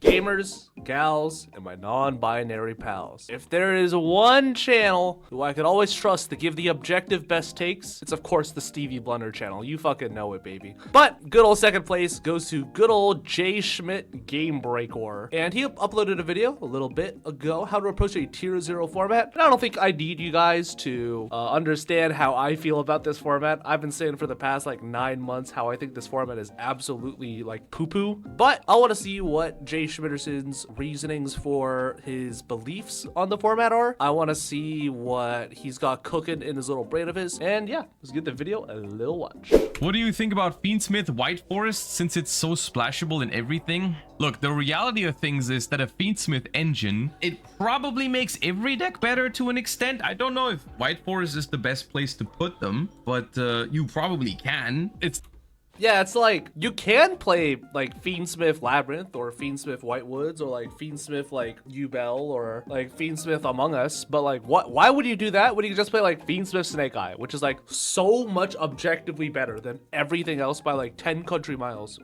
Gamers, gals, and my non-binary pals. If there is one channel who I could always trust to give the objective best takes, it's of course the Stevie Blunder channel. You fucking know it, baby. But good old second place goes to good old J Schmidt Game Breaker. And he uploaded a video a little bit ago, how to approach a tier 0 format. And I don't think I need you guys to understand how I feel about this format. I've been saying for the past like 9 months how I think this format is absolutely like poo-poo. But I want to see what J Schmitterson's reasonings for his beliefs on the format are. I want to see what he's got cooking in his little brain of his. And yeah, let's give the video a little watch. What do you think about Fiendsmith White Forest since it's so splashable in everything? Look, the reality of things is that a Fiendsmith engine, it probably makes every deck better to an extent. I don't know if White Forest is the best place to put them, but you probably can. Yeah, it's like, you can play like Fiendsmith Labyrinth or Fiendsmith White Woods or like Fiendsmith like Yubel or like Fiendsmith Among Us, but like why would you do that when you can just play like Fiendsmith Snake Eye, which is like so much objectively better than everything else by like 10 country miles.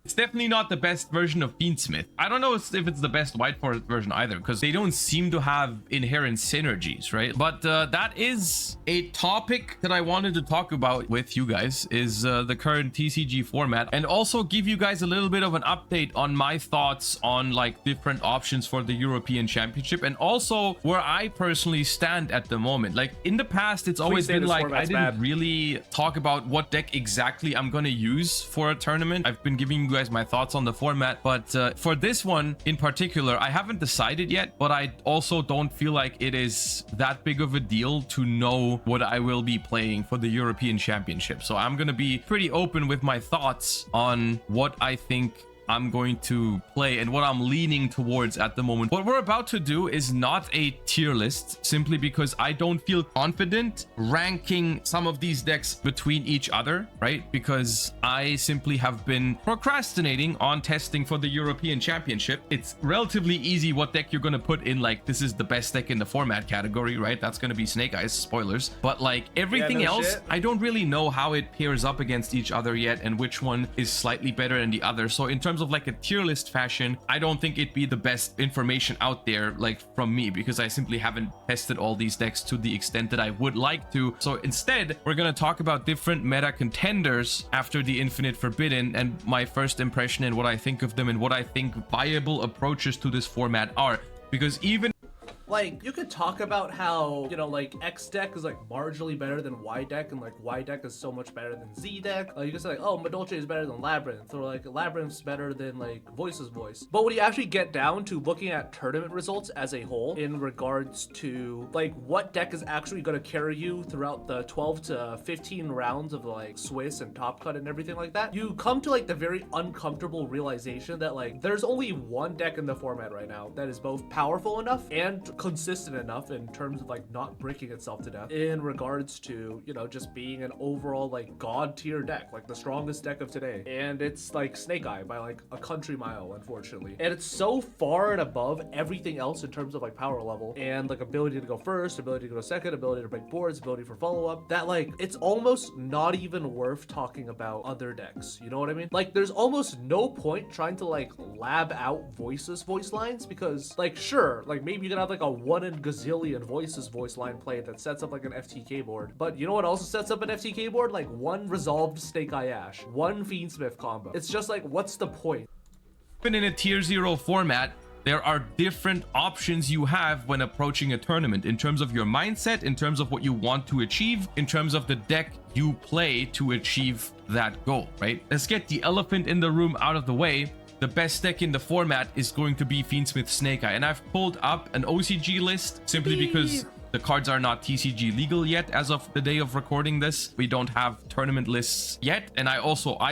It's definitely not the best version of Fiendsmith. I don't know if it's the best White Forest version either, because they don't seem to have inherent synergies, right? But that is a topic that I wanted to talk about with you guys, is the current TCG format, and also give you guys a little bit of an update on my thoughts on like different options for the European Championship, and also where I personally stand at the moment. Like in the past, it's always been like I didn't really talk about what deck exactly I'm gonna use for a tournament. I've been giving you guys my thoughts on the format, but for this one in particular, I haven't decided yet, but I also don't feel like it is that big of a deal to know what I will be playing for the European Championship. So I'm gonna be pretty open with my thoughts on what I think I'm going to play and what I'm leaning towards at the moment. What we're about to do is not a tier list, simply because I don't feel confident ranking some of these decks between each other, right? Because I simply have been procrastinating on testing for the European Championship. It's relatively easy what deck you're going to put in, like, this is the best deck in the format category, right? That's going to be Snake Eyes, spoilers. But like everything else, I don't really know how it pairs up against each other yet and which one is slightly better than the other. So in terms of like a tier list fashion, I don't think it'd be the best information out there, like from me, because I simply haven't tested all these decks to the extent that I would like to. So instead, we're going to talk about different meta contenders after the Infinite Forbidden and my first impression and what I think of them and what I think viable approaches to this format are. Because even like, you could talk about how, you know, like, X deck is, like, marginally better than Y deck, and, like, Y deck is so much better than Z deck. You can say, like, oh, Madolche is better than Labyrinth, or, like, Labyrinth's better than, like, Voice's Voice. But when you actually get down to looking at tournament results as a whole, in regards to, like, what deck is actually going to carry you throughout the 12 to 15 rounds of, like, Swiss and Top Cut and everything like that, you come to, like, the very uncomfortable realization that, like, there's only one deck in the format right now that is both powerful enough and consistent enough in terms of like not breaking itself to death in regards to, you know, just being an overall like god tier deck, like the strongest deck of today. And it's like Snake Eye by like a country mile, unfortunately. And it's so far and above everything else in terms of like power level and like ability to go first, ability to go second, ability to break boards, ability for follow-up, that like it's almost not even worth talking about other decks. You know what I mean? Like there's almost no point trying to like lab out Voice's voice lines, because like sure, like maybe you can have like a 1 in gazillion Voice's voice line play that sets up like an FTK board. But you know what also sets up an FTK board? Like one resolved Snake Eye Ash, one Fiendsmith combo. It's just like, what's the point? Even in a tier 0 format, there are different options you have when approaching a tournament in terms of your mindset, in terms of what you want to achieve, in terms of the deck you play to achieve that goal, right? Let's get the elephant in the room out of the way. The best deck in the format is going to be Fiendsmith Snake Eye, and I've pulled up an OCG list simply because the cards are not TCG legal yet as of the day of recording this. We don't have tournament lists yet, and I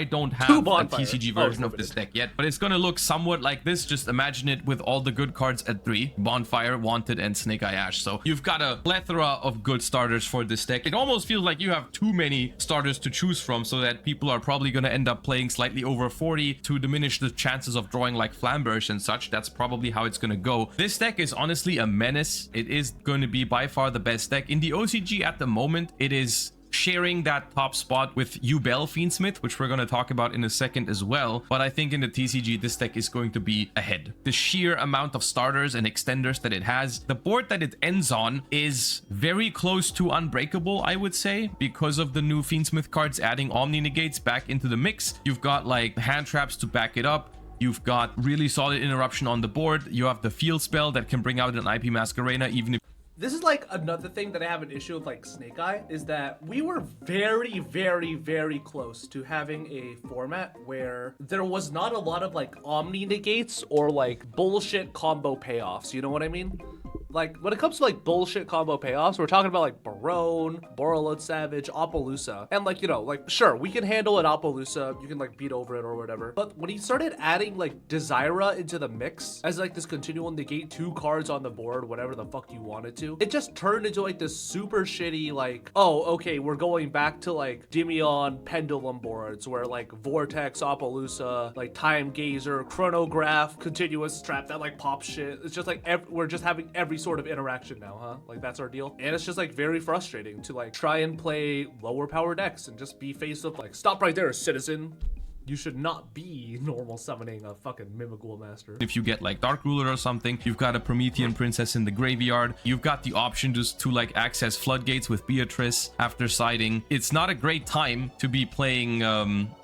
don't have a TCG version of this deck yet, but it's gonna look somewhat like this. Just imagine it with all the good cards at 3: Bonfire, Wanted, and Snake Eye Ash. So you've got a plethora of good starters for this deck. It almost feels like you have too many starters to choose from, so that people are probably gonna end up playing slightly over 40 to diminish the chances of drawing like Flamberge and such. That's probably how it's gonna go. This deck is honestly a menace. It is going to be by far the best deck in the OCG at the moment. It is sharing that top spot with Yubel Fiendsmith, which we're going to talk about in a second as well. But I think in the TCG, this deck is going to be ahead. The sheer amount of starters and extenders that it has, the board that it ends on is very close to unbreakable, I would say, because of the new Fiendsmith cards adding Omni Negates back into the mix. You've got like hand traps to back it up. You've got really solid interruption on the board. You have the field spell that can bring out an IP Masquerena even if... This is like another thing that I have an issue with like Snake Eye is that we were very, very, very close to having a format where there was not a lot of like Omni Negates or like bullshit combo payoffs. You know what I mean? Like, when it comes to, like, bullshit combo payoffs, we're talking about, like, Barone, Borreload Savage, Appaloosa. And, like, you know, like, sure, we can handle an Appaloosa. You can, like, beat over it or whatever. But when he started adding, like, Desira into the mix as, like, this continual negate 2 cards on the board, whatever the fuck you wanted to, it just turned into, like, this super shitty, like, oh, okay, we're going back to, like, Dimion Pendulum boards where, like, Vortex, Appaloosa, like, Time Gazer, Chronograph, Continuous Trap, that, like, pop shit. It's just, like, we're just having every sort of interaction now, huh? Like, that's our deal. And it's just like very frustrating to like try and play lower power decks and just be faced with like, stop right there, citizen. You should not be normal summoning a fucking Mimighoul Master. If you get like Dark Ruler or something, you've got a Promethean Princess in the graveyard. You've got the option just to like access Floodgates with Beatrice after siding. It's not a great time to be playing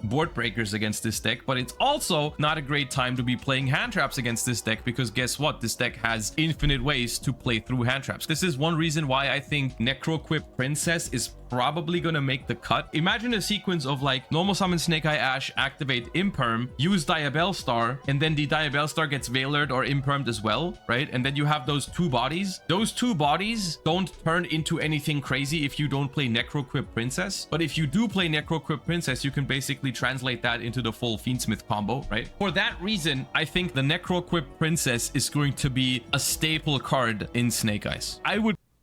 board breakers against this deck, but it's also not a great time to be playing hand traps against this deck because guess what? This deck has infinite ways to play through hand traps. This is one reason why I think Necroquip Princess is probably gonna make the cut. Imagine a sequence of like normal summon Snake Eye Ash, activate Imperm, use Diabellstar, and then the Diabellstar gets Veilered or Impermed as well, right? And then you have those two bodies. Those two bodies don't turn into anything crazy if you don't play Necroquip Princess. But if you do play Necroquip Princess, you can basically translate that into the full Fiendsmith combo, right? For that reason, I think the Necroquip Princess is going to be a staple card in Snake Eyes.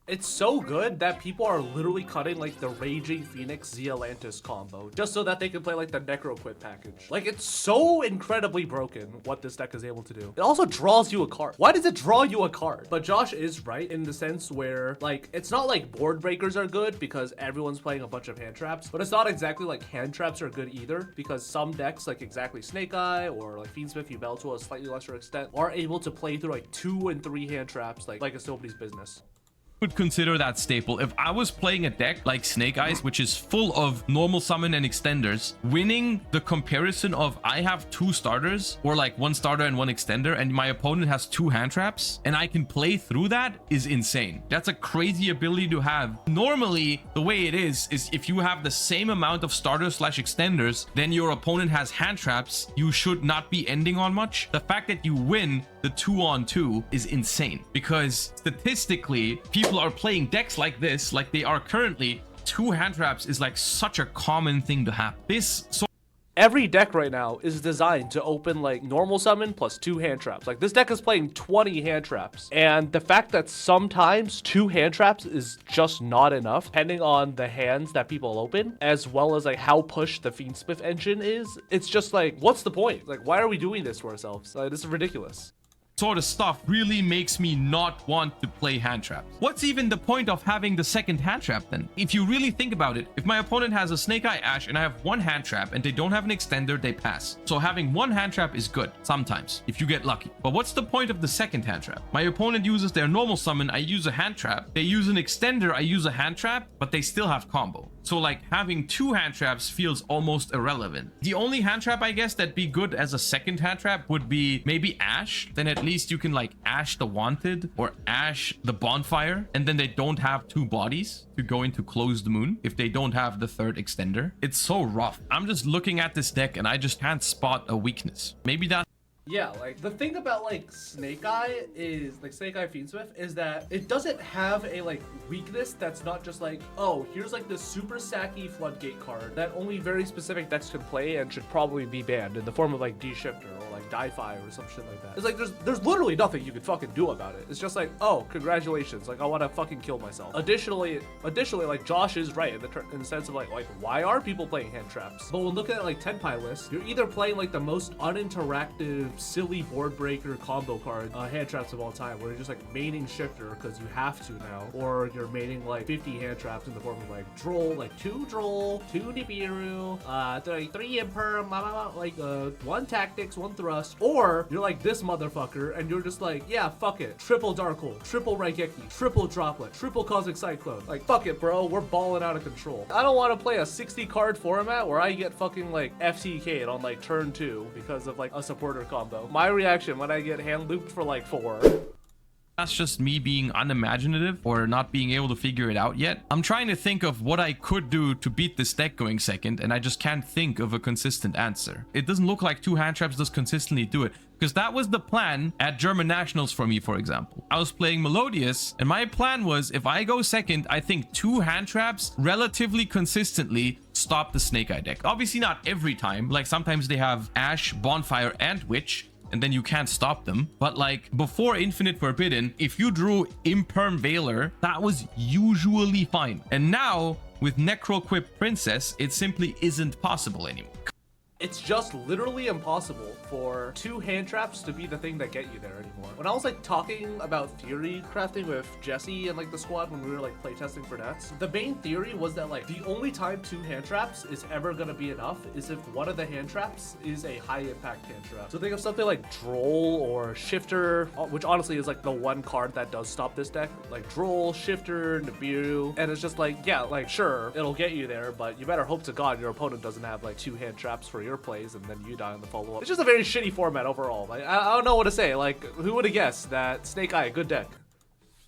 It's so good that people are literally cutting like the Raging Phoenix Zealantis combo just so that they can play like the Necroquip package. Like, it's so incredibly broken what this deck is able to do. It also draws you a card. Why does it draw you a card? But Josh is right in the sense where like it's not like board breakers are good because everyone's playing a bunch of hand traps, but it's not exactly like hand traps are good either because some decks like exactly Snake Eye or like Fiendsmith Yubel to a slightly lesser extent are able to play through like 2 and 3 hand traps like it's nobody's business. Would consider that staple. If I was playing a deck like Snake Eyes, which is full of normal summon and extenders, winning the comparison of I have 2 starters or like 1 starter and 1 extender and my opponent has 2 hand traps and I can play through that is insane. That's a crazy ability to have. Normally, the way it is if you have the same amount of starters slash extenders, then your opponent has hand traps, you should not be ending on much. The fact that you win the 2-on-2 is insane because statistically, people are playing decks like this, like they are currently. 2 hand traps is like such a common thing to have. Every deck right now is designed to open like normal summon plus 2 hand traps. Like this deck is playing 20 hand traps. And the fact that sometimes 2 hand traps is just not enough, depending on the hands that people open, as well as like how pushed the Fiendsmith engine is, it's just like, what's the point? Like, why are we doing this to ourselves? Like, this is ridiculous. Sort of stuff really makes me not want to play hand traps. What's even the point of having the second hand trap then? If you really think about it, if my opponent has a Snake Eye Ash and I have 1 hand trap and they don't have an extender, they pass. So having 1 hand trap is good sometimes if you get lucky. But what's the point of the second hand trap? My opponent uses their normal summon, I use a hand trap. They use an extender, I use a hand trap, but they still have combo. So like having 2 hand traps feels almost irrelevant. The only hand trap I guess that'd be good as a second hand trap would be maybe Ash. Then at least you can like Ash the Wanted or Ash the Bonfire, and then they don't have 2 bodies to go into Closed Moon if they don't have the 3rd extender. It's so rough. I'm just looking at this deck and I just can't spot a weakness. Maybe that. Yeah, like the thing about like Snake Eye is like Snake Eye Fiendsmith is that it doesn't have a like weakness that's not just like, oh, here's like the super sacky Floodgate card that only very specific decks can play and should probably be banned in the form of like D-Shifter or like die fire or some shit like that. It's like there's literally nothing you can fucking do about it. It's just like, oh, congratulations, like I want to fucking kill myself. Additionally, like Josh is right in the sense of like why are people playing hand traps? But when looking at like Tenpai lists, you're either playing like the most uninteractive, silly board breaker combo card hand traps of all time, where you're just like maining shifter because you have to now, or you're maining like 50 hand traps in the form of like droll, like 2 droll, 2 Nibiru, 3 imperm, like 1 tactics, 1 thrust, or you're like this motherfucker and you're just like, yeah, fuck it, triple dark hole, triple Raigeki, triple droplet, triple cosmic cyclone, like fuck it, bro, we're balling out of control. I don't want to play a 60 card format where I get fucking like FTK'd on like turn 2 because of like a supporter combo. My reaction when I get hand looped for like 4. That's just me being unimaginative or not being able to figure it out yet. I'm trying to think of what I could do to beat this deck going second, and I just can't think of a consistent answer. It doesn't look like 2 hand traps does consistently do it, because that was the plan at German Nationals for me, for example. I was playing Melodious, and my plan was, if I go second, I think 2 hand traps relatively consistently stop the Snake Eye deck. Obviously not every time, like sometimes they have Ash, Bonfire, and Witch, and then you can't stop them. But like before Infinite Forbidden, if you drew Imperm Veiler, that was usually fine. And now with Necroquip Princess, it simply isn't possible anymore. It's just literally impossible for 2 hand traps to be the thing that get you there anymore. When I was like talking about theory crafting with Jesse and like the squad when we were like playtesting for nets, the main theory was that like the only time 2 hand traps is ever gonna be enough is if one of the hand traps is a high impact hand trap. So think of something like Droll or Shifter, which honestly is like the one card that does stop this deck. Like Droll, Shifter, Nibiru, and it's just like, yeah, like sure, it'll get you there, but you better hope to God your opponent doesn't have like 2 hand traps for your plays and then you die on the follow-up. It's just a very shitty format overall. Like I don't know what to say. Like who would have guessed that Snake Eye, good deck?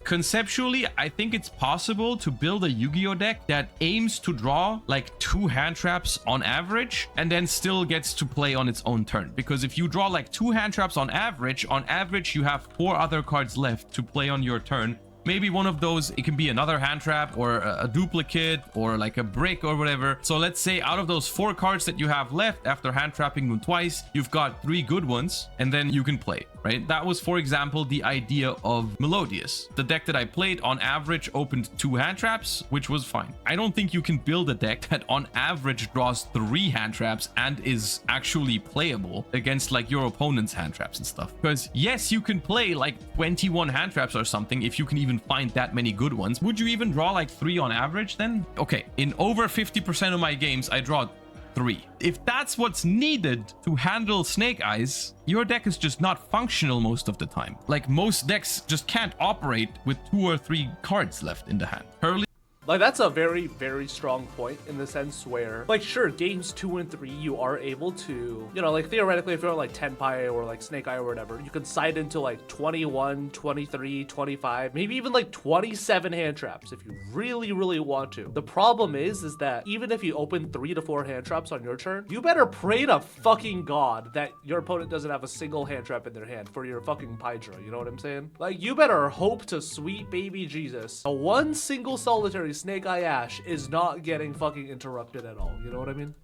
Conceptually, I think it's possible to build a Yu-Gi-Oh deck that aims to draw like 2 hand traps on average and then still gets to play on its own turn. Because if you draw like 2 hand traps on average you have 4 other cards left to play on your turn. Maybe one of those, it can be another hand trap or a duplicate or like a brick or whatever. So let's say out of those 4 cards that you have left after hand trapping them twice, you've got 3 good ones and then you can play, right? That was, for example, the idea of Melodious. The deck that I played on average opened 2 hand traps, which was fine. I don't think you can build a deck that on average draws 3 hand traps and is actually playable against like your opponent's hand traps and stuff. Because yes, you can play like 21 hand traps or something if you can even find that many good ones. Would you even draw like 3 on average then? Okay, in over 50% of my games, I draw 3. If that's what's needed to handle Snake Eyes, your deck is just not functional most of the time. Like most decks just can't operate with 2 or 3 cards left in the hand. Like that's a very, very strong point in the sense where, like, sure, games 2 and 3, you are able to, you know, like theoretically, if you're like Tenpai or like Snake Eye or whatever, you can side into like 21, 23, 25, maybe even like 27 hand traps if you really, really want to. The problem is that even if you open 3 to 4 hand traps on your turn, you better pray to fucking God that your opponent doesn't have a single hand trap in their hand for your fucking Pydra, you know what I'm saying? Like, you better hope to sweet baby Jesus a one single solitary Snake Eye Ash is not getting fucking interrupted at all. You know what I mean?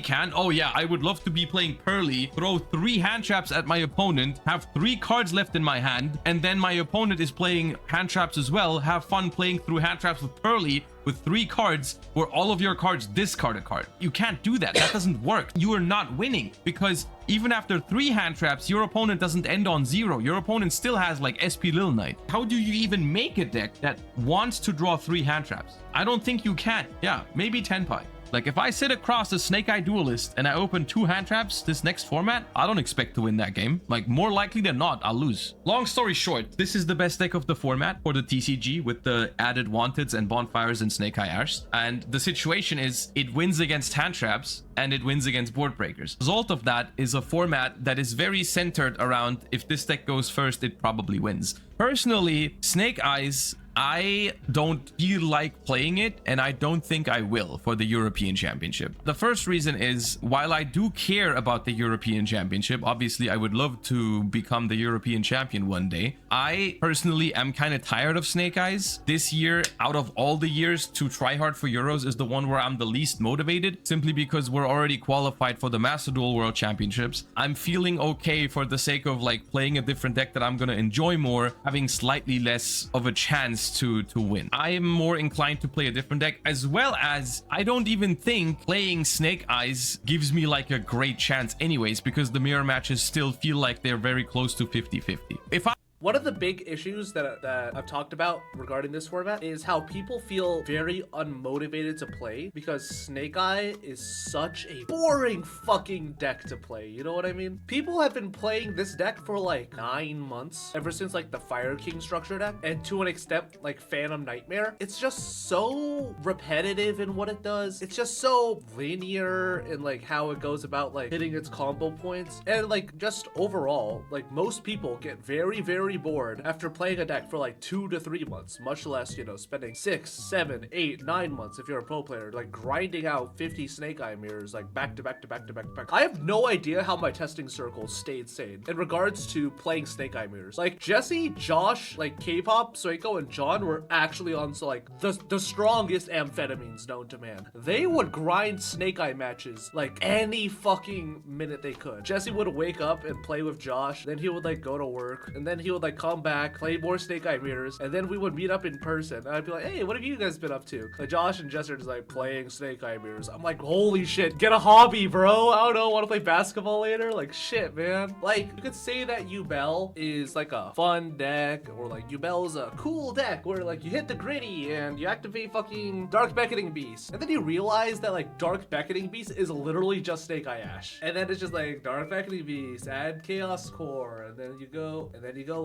Can. Oh yeah, I would love to be playing Pearly, throw 3 hand traps at my opponent, have 3 cards left in my hand, and then my opponent is playing hand traps as well, have fun playing through hand traps with Pearly with 3 cards where all of your cards discard a card. You can't do that. That doesn't work. You are not winning because even after 3 hand traps, your opponent doesn't end on 0. Your opponent still has like SP Lil Knight. How do you even make a deck that wants to draw 3 hand traps? I don't think you can. Yeah, maybe Tenpai. Like, if I sit across a Snake Eye Duelist and I open 2 hand traps this next format, I don't expect to win that game. Like, more likely than not, I'll lose. Long story short, this is the best deck of the format for the TCG with the added Wanteds and Bonfires and Snake Eye Ash. And the situation is, it wins against hand traps and it wins against board breakers. The result of that is a format that is very centered around if this deck goes first, it probably wins. Personally, Snake Eyes, I don't feel like playing it, and I don't think I will for the European Championship. The first reason is, while I do care about the European Championship, obviously I would love to become the European champion one day, I personally am kind of tired of Snake Eyes. This year, out of all the years to try hard for Euros, is the one where I'm the least motivated, simply because we're already qualified for the Master Duel World Championships. I'm feeling okay for the sake of like playing a different deck that I'm gonna enjoy more, having slightly less of a chance to win. I am more inclined to play a different deck, as well as I don't even think playing Snake Eyes gives me like a great chance anyways, because the mirror matches still feel like they're very close to 50-50. If I One of the big issues that I've talked about regarding this format is how people feel very unmotivated to play because Snake Eye is such a boring fucking deck to play. You know what I mean? People have been playing this deck for like 9 months, ever since like the Fire King structure deck, and to an extent like Phantom Nightmare. It's just so repetitive in what it does. It's just so linear in like how it goes about like hitting its combo points, and like just overall, like most people get very bored after playing a deck for like 2 to 3 months, much less, you know, spending 6, 7, 8, 9 months if you're a pro player, like grinding out 50 Snake Eye mirrors like back to back to back to back to back. I have no idea how my testing circles stayed sane in regards to playing Snake Eye mirrors. Like Jesse, Josh, like K-pop, Soiko, and John were actually on like the strongest amphetamines known to man. They would grind Snake Eye matches like any fucking minute they could. Jesse would wake up and play with Josh, then he would like go to work, and then he would like come back, play more Snake Eye mirrors, and then we would meet up in person. And I'd be like, hey, what have you guys been up to? Like Josh and Jesse are just like playing Snake Eye mirrors. I'm like, holy shit, get a hobby, bro. I don't know, want to play basketball later? Like shit, man. Like you could say that Yubel is like a fun deck, or like Yubel is a cool deck where like you hit the gritty and you activate fucking Dark Beckoning Beast, and then you realize that like Dark Beckoning Beast is literally just Snake Eye Ash, and then it's just like Dark Beckoning Beast, add Chaos Core, and then you go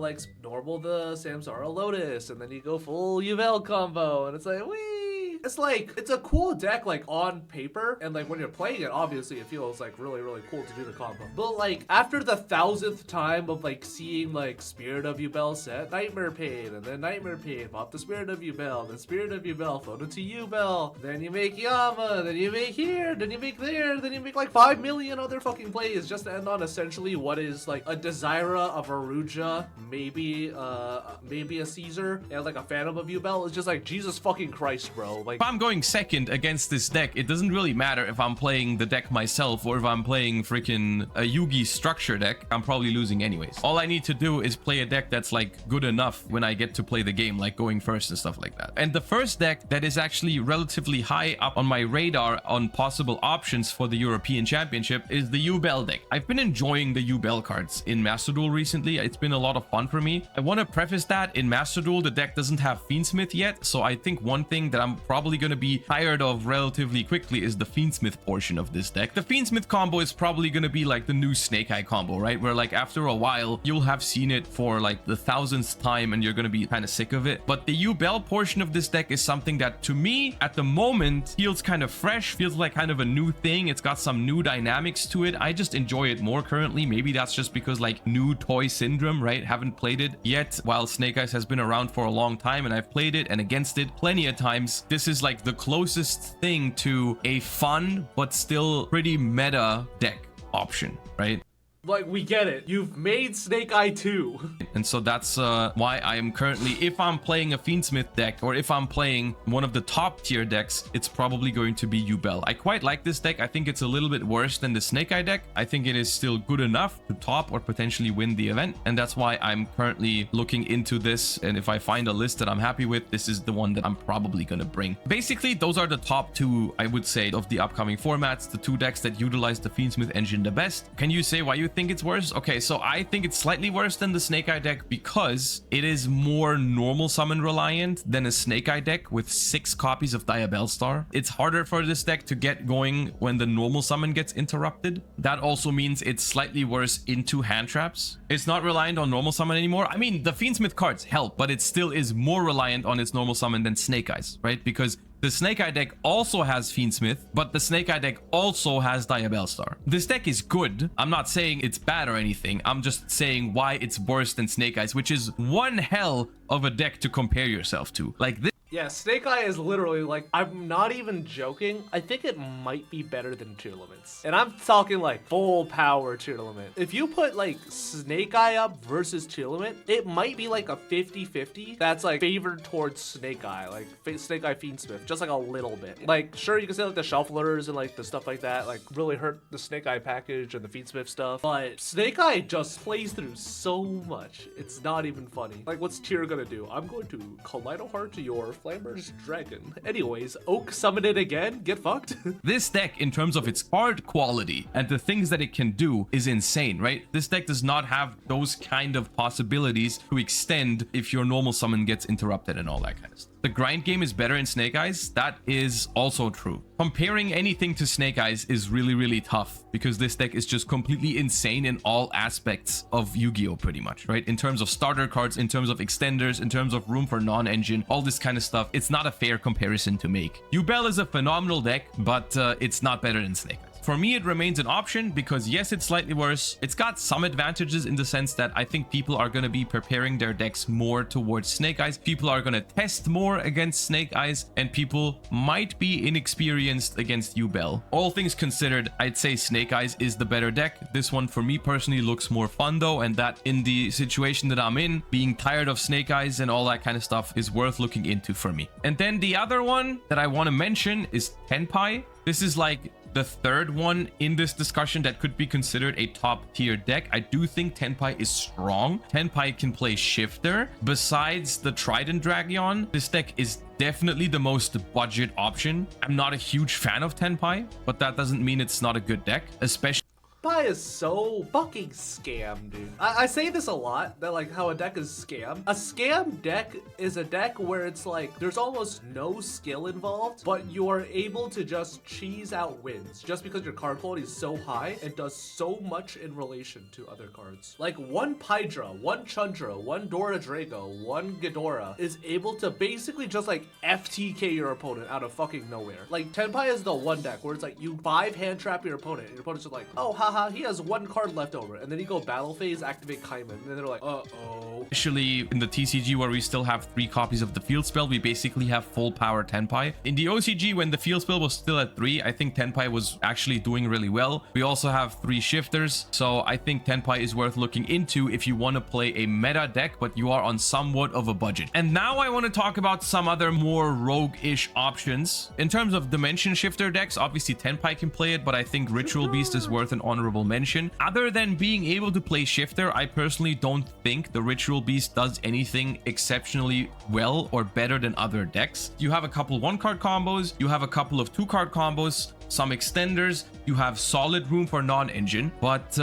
like normal the Samsara Lotus, and then you go full Yubel combo, and it's like, wee! It's like, it's a cool deck, like, on paper, and, like, when you're playing it, obviously, it feels, like, really, really cool to do the combo. But, like, after the 1000th time of, like, seeing, like, Spirit of Yubel set, Nightmare Pain, and then Nightmare Pain, pop the Spirit of Yubel, then Spirit of Yubel, float it to Yubel, then you make Yama, then you make here, then you make there, then you make, like, 5 million other fucking plays just to end on essentially what is, like, a Desira, a Veruja, maybe a Caesar, and, like, a Phantom of Yubel. It's just, like, Jesus fucking Christ, bro. Like, if I'm going second against this deck, it doesn't really matter if I'm playing the deck myself or if I'm playing freaking a Yugi structure deck. I'm probably losing anyways. All I need to do is play a deck that's like good enough when I get to play the game, like going first and stuff like that. And the first deck that is actually relatively high up on my radar on possible options for the European Championship is the Yubel deck. I've been enjoying the Yubel cards in Master Duel recently. It's been a lot of fun for me. I want to preface that in Master Duel, the deck doesn't have Fiendsmith yet, so I think one thing that I'm probably going to be tired of relatively quickly is the Fiendsmith portion of this deck. The Fiendsmith combo is probably going to be like the new Snake Eye combo, right? Where like after a while, you'll have seen it for like the 1000th time and you're going to be kind of sick of it. But the Yubel portion of this deck is something that to me at the moment feels kind of fresh, feels like kind of a new thing. It's got some new dynamics to it. I just enjoy it more currently. Maybe that's just because like new toy syndrome, right? Haven't played it yet, while Snake Eyes has been around for a long time and I've played it and against it plenty of times. This is like the closest thing to a fun but still pretty meta deck option, right? Like, we get it. You've made Snake Eye 2. And so that's why I am currently, if I'm playing a Fiendsmith deck or if I'm playing one of the top tier decks, it's probably going to be Yubel. I quite like this deck. I think it's a little bit worse than the Snake Eye deck. I think it is still good enough to top or potentially win the event. And that's why I'm currently looking into this. And if I find a list that I'm happy with, this is the one that I'm probably going to bring. Basically, those are the top two, I would say, of the upcoming formats. The two decks that utilize the Fiendsmith engine the best. Can you say why you think it's worse? Okay, so I think it's slightly worse than the Snake Eye deck because it is more normal summon reliant than a Snake Eye deck with 6 copies of Diabellstar. It's harder for this deck to get going when the normal summon gets interrupted. That also means it's slightly worse into hand traps. It's not reliant on normal summon anymore. I mean, the Fiendsmith cards help, but it still is more reliant on its normal summon than Snake Eyes, right? Because The Snake Eye deck also has Fiendsmith, but the Snake Eye deck also has Diabellstar. This deck is good. I'm not saying it's bad or anything. I'm just saying why it's worse than Snake Eyes, which is one hell of a deck to compare yourself to. Like this. Yeah, Snake Eye is literally like, I'm not even joking. I think it might be better than Tier Limits. And I'm talking like full power Tier Limit. If you put like Snake Eye up versus Tier Limit, it might be like a 50-50 that's like favored towards Snake Eye, like Snake Eye Fiendsmith, just like a little bit. Like, sure, you can say like the shufflers and like the stuff like that, like really hurt the Snake Eye package and the Fiendsmith stuff. But Snake Eye just plays through so much. It's not even funny. Like, what's Tier gonna do? I'm going to Kaleido Heart your Flamber's Dragon. Anyways, Oak summon it again? Get fucked. This deck, in terms of its card quality and the things that it can do, is insane, right? This deck does not have those kind of possibilities to extend if your normal summon gets interrupted and all that kind of stuff. The grind game is better in Snake Eyes. That is also true. Comparing anything to Snake Eyes is really, really tough because this deck is just completely insane in all aspects of Yu-Gi-Oh! Pretty much, right? In terms of starter cards, in terms of extenders, in terms of room for non-engine, all this kind of stuff. It's not a fair comparison to make. Yubel is a phenomenal deck, but it's not better than Snake Eyes. For me, it remains an option because yes, it's slightly worse. It's got some advantages in the sense that I think people are going to be preparing their decks more towards Snake Eyes. People are going to test more against Snake Eyes, and people might be inexperienced against Yubel. All things considered, I'd say Snake Eyes is the better deck. This one for me personally looks more fun though, and that in the situation that I'm in, being tired of Snake Eyes and all that kind of stuff is worth looking into for me. And then the other one that I want to mention is Tenpai. This is like the third one in this discussion that could be considered a top tier deck. I do think Tenpai is strong. Tenpai can play Shifter. Besides the Trident Dragon, this deck is definitely the most budget option. I'm not a huge fan of Tenpai, but that doesn't mean it's not a good deck, especially Tenpai is so fucking scam, dude. I say this a lot, that like how a deck is scam. A scam deck is a deck where it's like there's almost no skill involved, but you are able to just cheese out wins just because your card quality is so high and does so much in relation to other cards. Like one Pydra, one Chundra, one Dora Drago, one Ghidorah is able to basically just like FTK your opponent out of fucking nowhere. Like Tenpai is the one deck where it's like you 5 hand trap your opponent and your opponent's just like, oh haha, he has 1 card left over, and then you go battle phase, activate Kaiman, and then they're like, uh-oh. Especially in the TCG where we still have 3 copies of the field spell, we basically have full power Tenpai. In the OCG, when the field spell was still at 3, I think Tenpai was actually doing really well. We also have 3 shifters, so I think Tenpai is worth looking into if you want to play a meta deck, but you are on somewhat of a budget. And now I want to talk about some other more rogue-ish options. In terms of dimension shifter decks, obviously Tenpai can play it, but I think Ritual Beast is worth an honorable mention. Other than being able to play Shifter, I personally don't think the Ritual Beast does anything exceptionally well or better than other decks. You have a couple 1-card combos, you have a couple of 2-card combos, some extenders, you have solid room for non-engine, but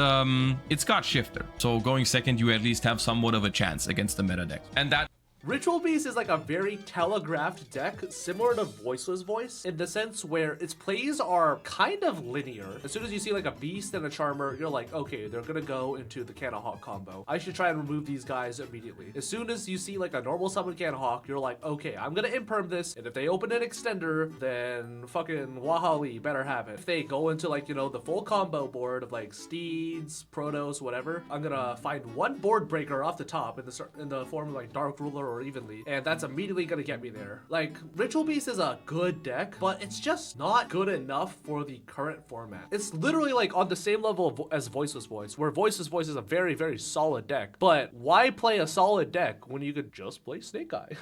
it's got Shifter. So going second, you at least have somewhat of a chance against the meta deck. And that Ritual Beast is like a very telegraphed deck, similar to Voiceless Voice, in the sense where its plays are kind of linear. As soon as you see like a Beast and a Charmer, you're like, okay, they're gonna go into the Canahawk combo. I should try and remove these guys immediately. As soon as you see like a normal summon Canahawk, you're like, okay, I'm gonna imperm this, and if they open an extender, then fucking Wahali better have it. If they go into like, you know, the full combo board of like Steeds, Protos, whatever, I'm gonna find one board breaker off the top in the form of like Dark Ruler or Evenly, and that's immediately gonna get me there. Like, Ritual Beast is a good deck, but it's just not good enough for the current format. It's literally like on the same level as Voiceless Voice, where Voiceless Voice is a very, very solid deck, but why play a solid deck when you could just play Snake Eye?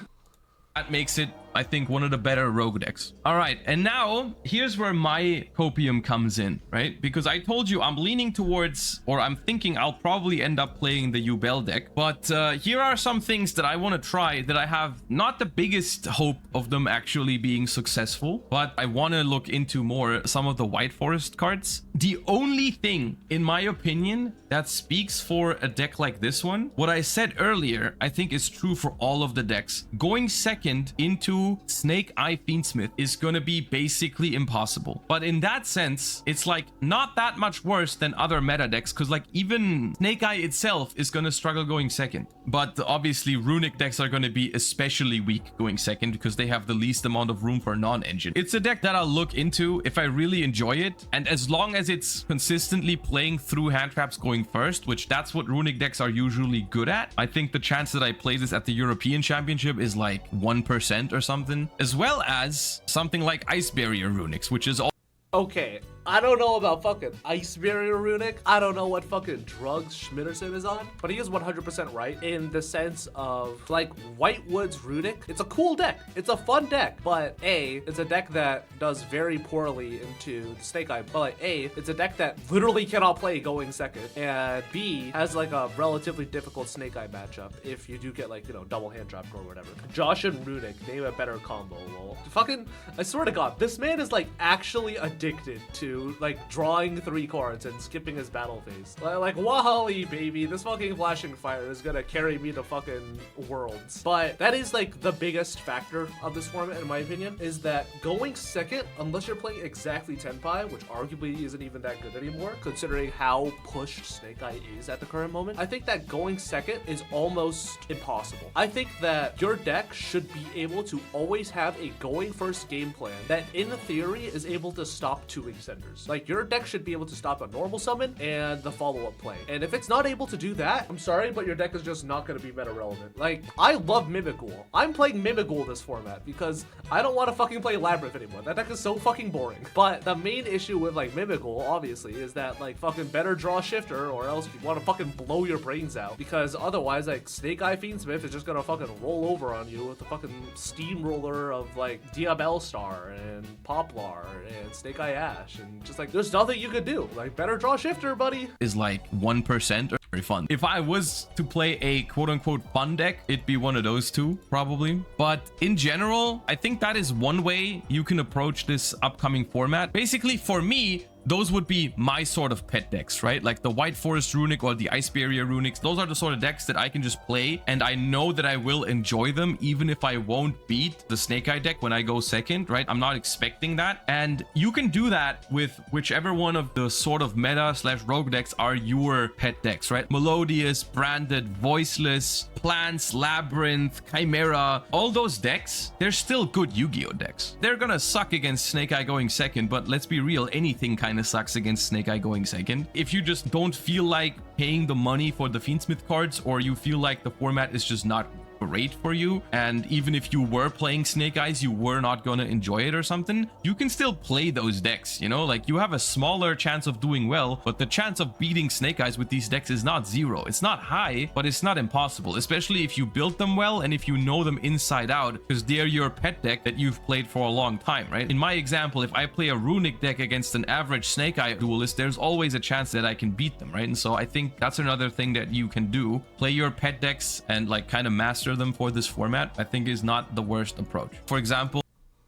That makes it, I think, one of the better rogue decks. All right, and now here's where my copium comes in, right? Because I told you I'm leaning towards, or I'm thinking I'll probably end up playing the Yubel deck. But here are some things that I want to try that I have not the biggest hope of them actually being successful, but I want to look into more some of the White Forest cards. The only thing, in my opinion, that speaks for a deck like this one, what I said earlier, I think is true for all of the decks. Going second second into Snake Eye Fiendsmith is gonna be basically impossible. But in that sense, it's like not that much worse than other meta decks, because like even Snake Eye itself is gonna struggle going second. But obviously runic decks are gonna be especially weak going second because they have the least amount of room for non-engine. It's a deck that I'll look into if I really enjoy it, and as long as it's consistently playing through hand traps going first, which that's what runic decks are usually good at. I think the chance that I play this at the European Championship is like 1% or something, as well as something like Ice Barrier Runics, which is all. Okay, I don't know about fucking Ice Barrier Runic. I don't know what fucking drugs Schmitterson is on, but he is 100% right in the sense of like Whitewood's Runic. It's a cool deck. It's a fun deck, but A, it's a deck that does very poorly into the Snake Eye. But like A, it's a deck that literally cannot play going second, and B, has like a relatively difficult Snake Eye matchup if you do get like, you know, double hand trap or whatever. Josh and Runic, name a better combo. Well, fucking, I swear to God, this man is like actually addicted to like drawing 3 cards and skipping his battle phase. Like Wahali, baby, this fucking flashing fire is gonna carry me to fucking worlds. But that is like the biggest factor of this format, in my opinion, is that going second, unless you're playing exactly Tenpai, which arguably isn't even that good anymore, considering how pushed Snake Eye is at the current moment, I think that going second is almost impossible. I think that your deck should be able to always have a going first game plan that in theory is able to stop 2 extenders. Like your deck should be able to stop a normal summon and the follow-up play. And if it's not able to do that, I'm sorry, but your deck is just not going to be meta relevant. Like, I love Mimikghoul. I'm playing Mimikghoul this format because I don't want to fucking play Labyrinth anymore. That deck is so fucking boring. But the main issue with like Mimikghoul, obviously, is that like fucking better draw shifter, or else you want to fucking blow your brains out, because otherwise like Snake Eye Fiendsmith is just gonna fucking roll over on you with the fucking steamroller of like Diabell Star and Poplar and Snake Eye Ash, and just like there's nothing you could do. Like, better draw shifter, buddy. Is like 1% or very fun. If I was to play a quote-unquote fun deck, it'd be one of those two probably. But in general, I think that is one way you can approach this upcoming format. Basically, for me, those would be my sort of pet decks, right? Like the White Forest Runic or the Ice Barrier Runics. Those are the sort of decks that I can just play, and I know that I will enjoy them even if I won't beat the Snake Eye deck when I go second, right? I'm not expecting that. And you can do that with whichever one of the sort of meta / rogue decks are your pet decks, right? Melodious, Branded, Voiceless, Plants, Labyrinth, Chimera, all those decks, they're still good Yu-Gi-Oh decks. They're gonna suck against Snake Eye going second, but let's be real, anything kind of sucks against Snake Eye going second. If you just don't feel like paying the money for the Fiendsmith cards, or you feel like the format is just not great for you, and even if you were playing Snake Eyes, you were not gonna enjoy it or something, you can still play those decks, you know? Like, you have a smaller chance of doing well, but the chance of beating Snake Eyes with these decks is not 0. It's not high, but it's not impossible, especially if you build them well and if you know them inside out, because they're your pet deck that you've played for a long time, right? In my example, if I play a Runic deck against an average Snake Eye duelist, there's always a chance that I can beat them, right? And so I think that's another thing that you can do. Play your pet decks and like kind of master them for this format, I think is not the worst approach. For example,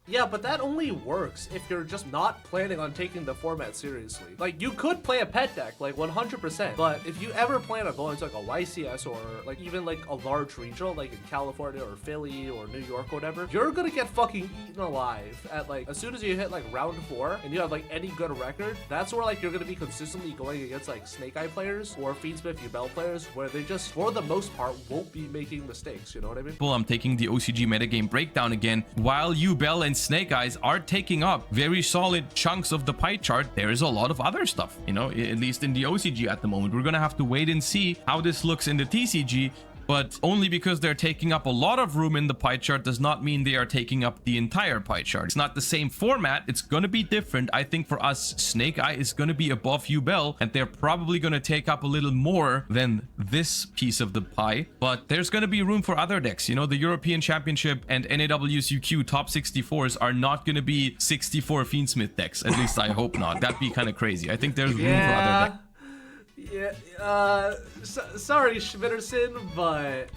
yeah, but that only works if you're just not planning on taking the format seriously. Like, you could play a pet deck, like 100%, but if you ever plan on going to like a YCS or like even like a large regional, like in California or Philly or New York or whatever, you're gonna get fucking eaten alive at like, as soon as you hit like round 4 and you have like any good record, that's where like you're gonna be consistently going against like Snake Eye players or Fiendsmith Yubel players, where they just, for the most part, won't be making mistakes, you know what I mean? Well, I'm taking the OCG metagame breakdown again. While Yubel and Snake Eyes are taking up very solid chunks of the pie chart, there is a lot of other stuff, you know, at least in the OCG at the moment. We're gonna have to wait and see how this looks in the TCG. But only because they're taking up a lot of room in the pie chart does not mean they are taking up the entire pie chart. It's not the same format. It's going to be different. I think for us, Snake Eye is going to be above Yubel, and they're probably going to take up a little more than this piece of the pie. But there's going to be room for other decks. You know, the European Championship and NAWCQ top 64s are not going to be 64 Fiendsmith decks. At least I hope not. That'd be kind of crazy. I think there's room for other decks. Yeah, sorry, Schmitterson, but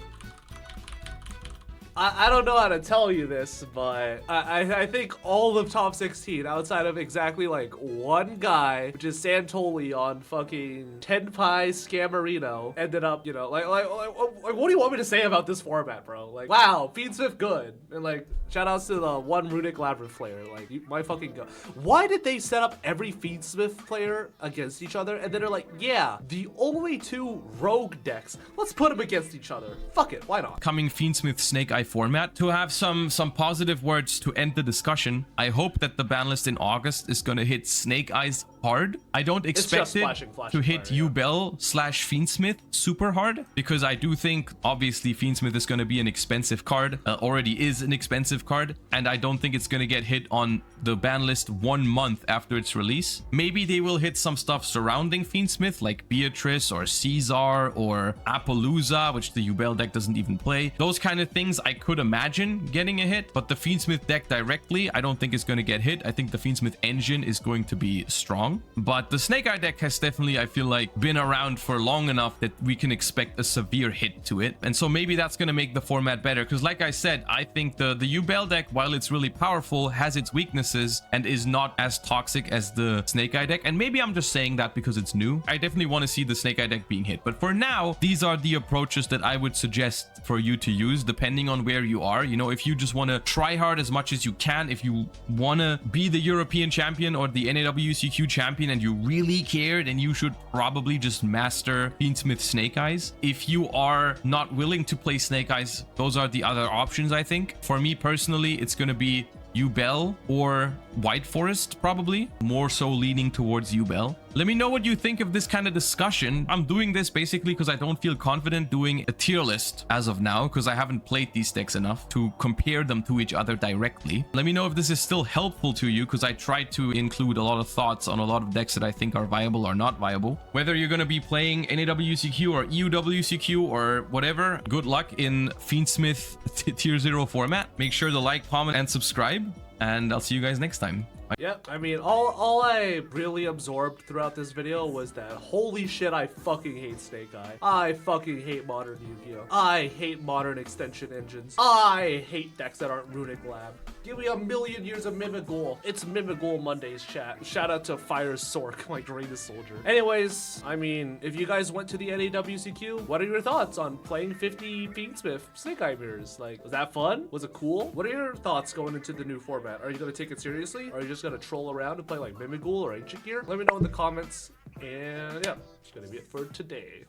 I don't know how to tell you this, but I think all of top 16 outside of exactly like one guy, which is Santoli on fucking Tenpai Scammerino, ended up, you know, like what do you want me to say about this format, bro? Like, wow, Fiendsmith good. And like, shout outs to the one Runic Labyrinth player. Like, my fucking go. Why did they set up every Fiendsmith player against each other? And then they're like, yeah, the only two rogue decks, let's put them against each other. Fuck it, why not? Coming Fiendsmith Snake Eye format. To have some positive words to end the discussion, I hope that the ban list in August is gonna hit Snake Eyes hard. I don't expect it to hit Yubel / Fiendsmith super hard, because I do think obviously Fiendsmith is going to be an expensive card, already is an expensive card, and I don't think it's going to get hit on the ban list 1 month after its release. Maybe they will hit some stuff surrounding Fiendsmith like Beatrice or Caesar or Appaloosa, which the Yubel deck doesn't even play. Those kind of things I could imagine getting a hit, but the Fiendsmith deck directly I don't think it's going to get hit. I think the Fiendsmith engine is going to be strong. But the Snake Eye deck has definitely, I feel like, been around for long enough that we can expect a severe hit to it. And so maybe that's going to make the format better. Because like I said, I think the Yubel deck, while it's really powerful, has its weaknesses and is not as toxic as the Snake Eye deck. And maybe I'm just saying that because it's new. I definitely want to see the Snake Eye deck being hit. But for now, these are the approaches that I would suggest for you to use, depending on where you are. You know, if you just want to try hard as much as you can, if you want to be the European champion or the NAWCQ champion, and you really care, then you should probably just master Fiendsmith Snake Eyes. If you are not willing to play Snake Eyes, those are the other options, I think. For me personally, it's going to be Yubel or White Forest, probably. More so leaning towards Yubel. Let me know what you think of this kind of discussion. I'm doing this basically because I don't feel confident doing a tier list as of now, because I haven't played these decks enough to compare them to each other directly. Let me know if this is still helpful to you, because I tried to include a lot of thoughts on a lot of decks that I think are viable or not viable. Whether you're going to be playing NAWCQ or EUWCQ or whatever, good luck in Fiendsmith Tier 0 format. Make sure to like, comment, and subscribe, and I'll see you guys next time. Yeah, I mean, all I really absorbed throughout this video was that holy shit, I fucking hate Snake Eye. I fucking hate modern Yu-Gi-Oh! I hate modern extension engines. I hate decks that aren't Runic Lab. Give me a million years of Mimigul. It's Mimigul Mondays, chat. Shout out to Fire Sork, my greatest soldier. Anyways, I mean, if you guys went to the NAWCQ, what are your thoughts on playing 50 Fiendsmith Snake Eye mirrors? Like, was that fun? Was it cool? What are your thoughts going into the new format? Are you gonna take it seriously? Or are you just gonna troll around and play like Mimigul or Ancient Gear? Let me know in the comments. And yeah, that's gonna be it for today.